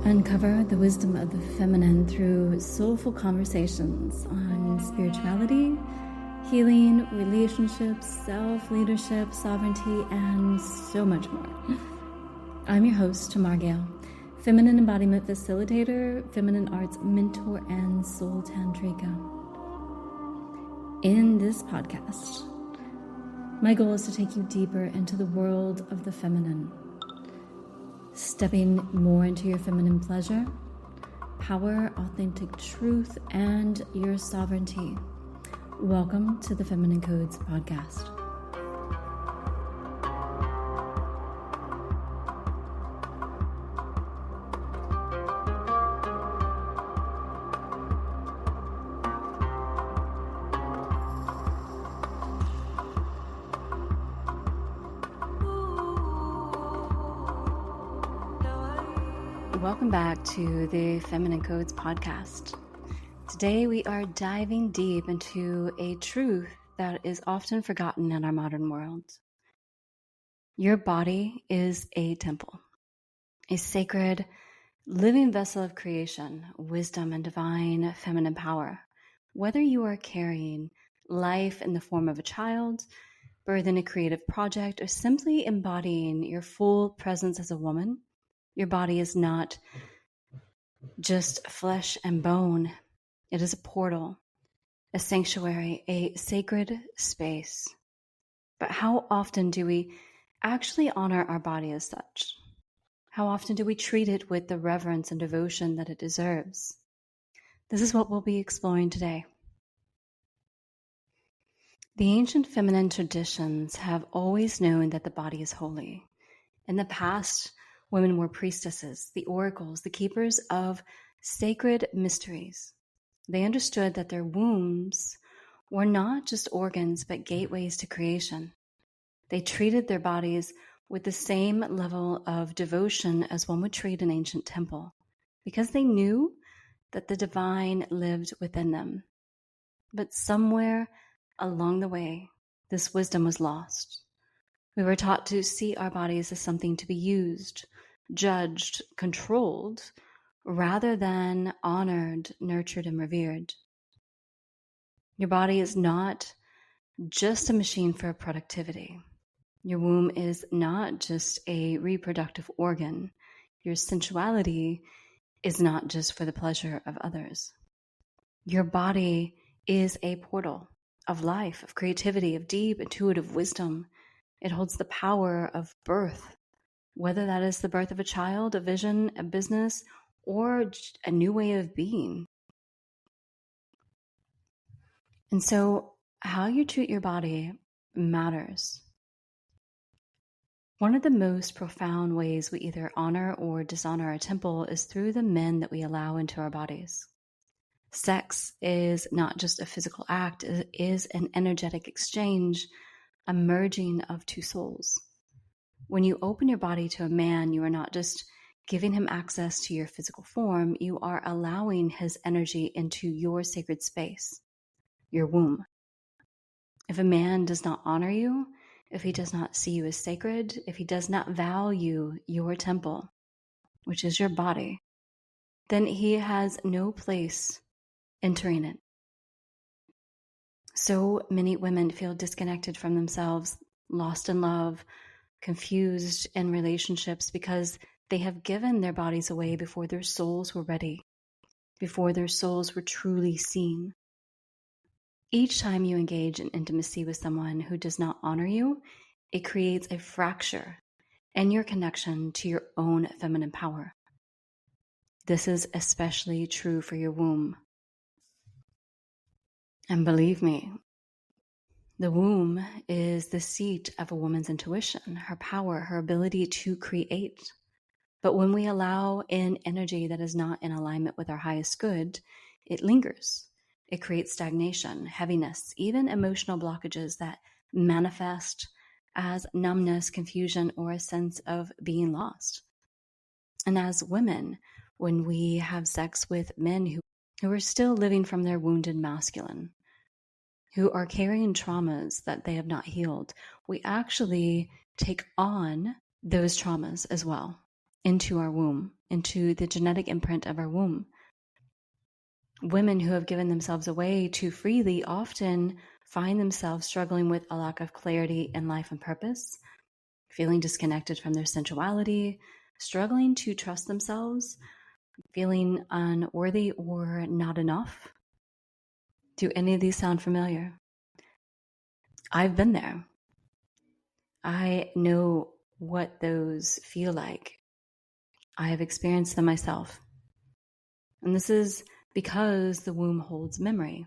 Uncover the wisdom of the feminine through soulful conversations on spirituality, healing, relationships, self-leadership, sovereignty, and so much more. I'm your host, Tamar, Gail, feminine embodiment facilitator, feminine arts mentor, and soul tantrika. In this podcast, my goal is to take you deeper into the world of the feminine, stepping more into your feminine pleasure, power, authentic truth, and your sovereignty. Welcome to the Feminine Codes podcast. Welcome back to the Feminine Codes podcast. Today we are diving deep into a truth that is often forgotten in our modern world. Your body is a temple, a sacred, living vessel of creation, wisdom, and divine feminine power. Whether you are carrying life in the form of a child, birthing a creative project, or simply embodying your full presence as a woman, your body is not just flesh and bone. It is a portal, a sanctuary, a sacred space. But how often do we actually honor our body as such? How often do we treat it with the reverence and devotion that it deserves? This is what we'll be exploring today. The ancient feminine traditions have always known that the body is holy. In the past, women were priestesses, the oracles, the keepers of sacred mysteries. They understood that their wombs were not just organs, but gateways to creation. They treated their bodies with the same level of devotion as one would treat an ancient temple, because they knew that the divine lived within them. But somewhere along the way, this wisdom was lost. We were taught to see our bodies as something to be used, judged, controlled, rather than honored, nurtured, and revered. Your body is not just a machine for productivity. Your womb is not just a reproductive organ. Your sensuality is not just for the pleasure of others. Your body is a portal of life, of creativity, of deep, intuitive wisdom. It holds the power of birth, whether that is the birth of a child, a vision, a business, or a new way of being. And so how you treat your body matters. One of the most profound ways we either honor or dishonor our temple is through the men that we allow into our bodies. Sex is not just a physical act, it is an energetic exchange, a merging of two souls. When you open your body to a man, you are not just giving him access to your physical form, you are allowing his energy into your sacred space, your womb. If a man does not honor you, if he does not see you as sacred, if he does not value your temple, which is your body, then he has no place entering it. So many women feel disconnected from themselves, lost in love, confused in relationships because they have given their bodies away before their souls were ready, before their souls were truly seen. Each time you engage in intimacy with someone who does not honor you, it creates a fracture in your connection to your own feminine power. This is especially true for your womb. And believe me, the womb is the seat of a woman's intuition, her power, her ability to create. But when we allow in energy that is not in alignment with our highest good, it lingers. It creates stagnation, heaviness, even emotional blockages that manifest as numbness, confusion, or a sense of being lost. And as women, when we have sex with men who are still living from their wounded masculine, who are carrying traumas that they have not healed, we actually take on those traumas as well. into our womb, into the genetic imprint of our womb. Women who have given themselves away too freely often find themselves struggling with a lack of clarity in life and purpose, feeling disconnected from their sensuality, struggling to trust themselves, feeling unworthy or not enough. Do any of these sound familiar? I've been there. I know what those feel like. I have experienced them myself. And this is because the womb holds memory.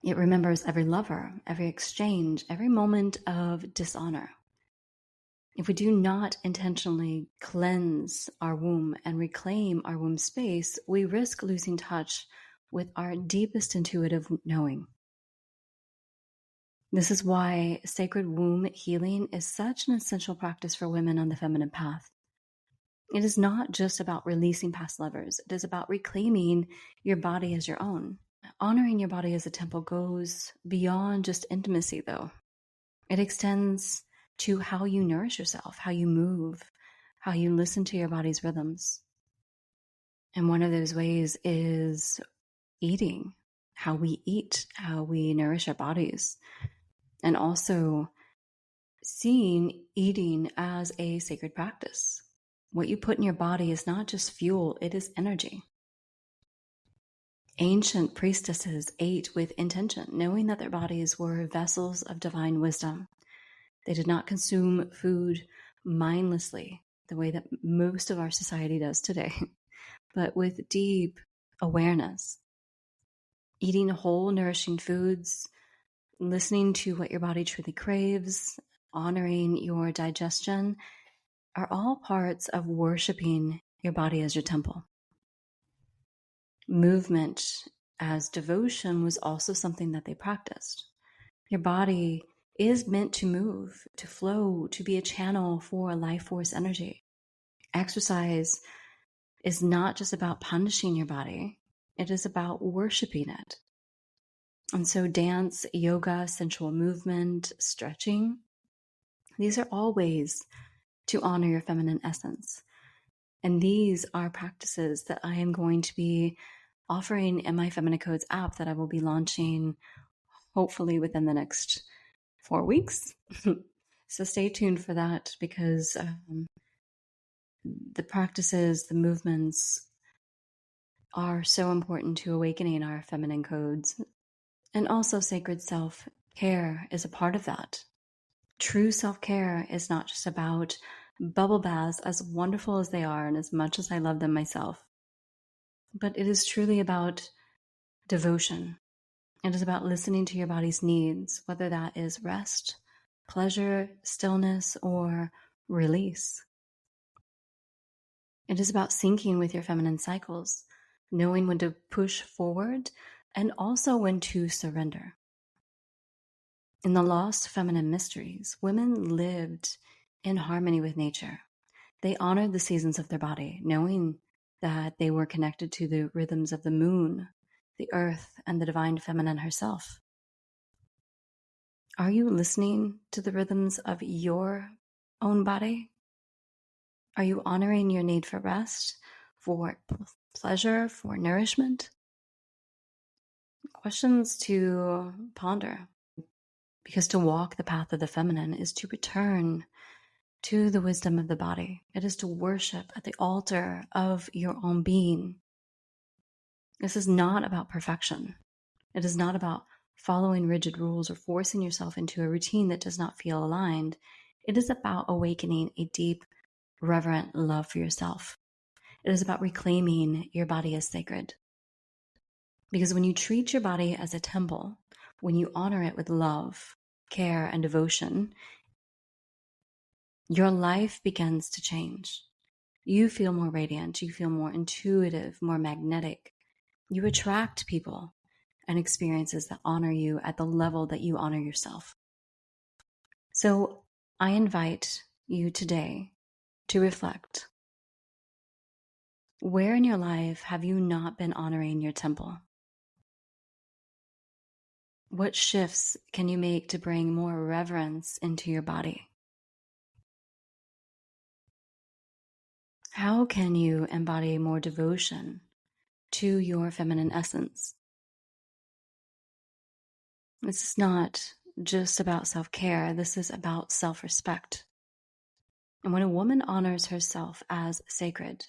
It remembers every lover, every exchange, every moment of dishonor. If we do not intentionally cleanse our womb and reclaim our womb space, we risk losing touch with our deepest intuitive knowing. This is why sacred womb healing is such an essential practice for women on the feminine path. It is not just about releasing past lovers. It is about reclaiming your body as your own. Honoring your body as a temple goes beyond just intimacy, though. It extends to how you nourish yourself, how you move, how you listen to your body's rhythms. And one of those ways is eating, how we eat, how we nourish our bodies, and also seeing eating as a sacred practice. What you put in your body is not just fuel, it is energy. Ancient priestesses ate with intention, knowing that their bodies were vessels of divine wisdom. They did not consume food mindlessly, the way that most of our society does today, but with deep awareness. Eating whole, nourishing foods, listening to what your body truly craves, honoring your digestion, are all parts of worshiping your body as your temple. Movement as devotion was also something that they practiced. Your body is meant to move, to flow, to be a channel for life force energy. Exercise is not just about punishing your body, it is about worshiping it. And so dance, yoga, sensual movement, stretching, these are all ways to honor your feminine essence. And these are practices that I am going to be offering in my Feminine Codes app that I will be launching hopefully within the next 4 weeks. So stay tuned for that, because the practices, the movements are so important to awakening our feminine codes. And also sacred self-care is a part of that. True self-care is not just about bubble baths, as wonderful as they are and as much as I love them myself, but it is truly about devotion. It is about listening to your body's needs, whether that is rest, pleasure, stillness, or release. It is about syncing with your feminine cycles, knowing when to push forward and also when to surrender. In the lost feminine mysteries, women lived in harmony with nature. They honored the seasons of their body, knowing that they were connected to the rhythms of the moon, the earth, and the divine feminine herself. Are you listening to the rhythms of your own body? Are you honoring your need for rest, for pleasure, for nourishment? Questions to ponder. Because to walk the path of the feminine is to return to the wisdom of the body. It is to worship at the altar of your own being. This is not about perfection. It is not about following rigid rules or forcing yourself into a routine that does not feel aligned. It is about awakening a deep, reverent love for yourself. It is about reclaiming your body as sacred. Because when you treat your body as a temple, when you honor it with love, care, and devotion, your life begins to change. You feel more radiant. You feel more intuitive, more magnetic. You attract people and experiences that honor you at the level that you honor yourself. So I invite you today to reflect. Where in your life have you not been honoring your temple? What shifts can you make to bring more reverence into your body? How can you embody more devotion to your feminine essence? This is not just about self-care. This is about self-respect. And when a woman honors herself as sacred,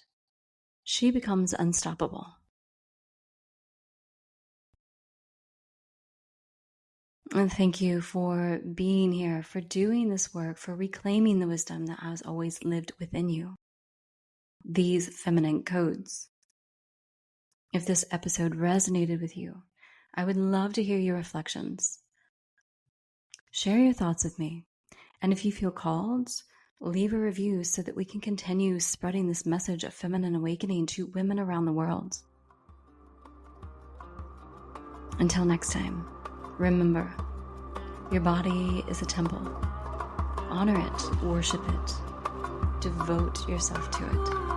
she becomes unstoppable. And thank you for being here, for doing this work, for reclaiming the wisdom that has always lived within you. These feminine codes. If this episode resonated with you, I would love to hear your reflections. Share your thoughts with me. And if you feel called, leave a review so that we can continue spreading this message of feminine awakening to women around the world. Until next time, remember, your body is a temple. Honor it, worship it, devote yourself to it.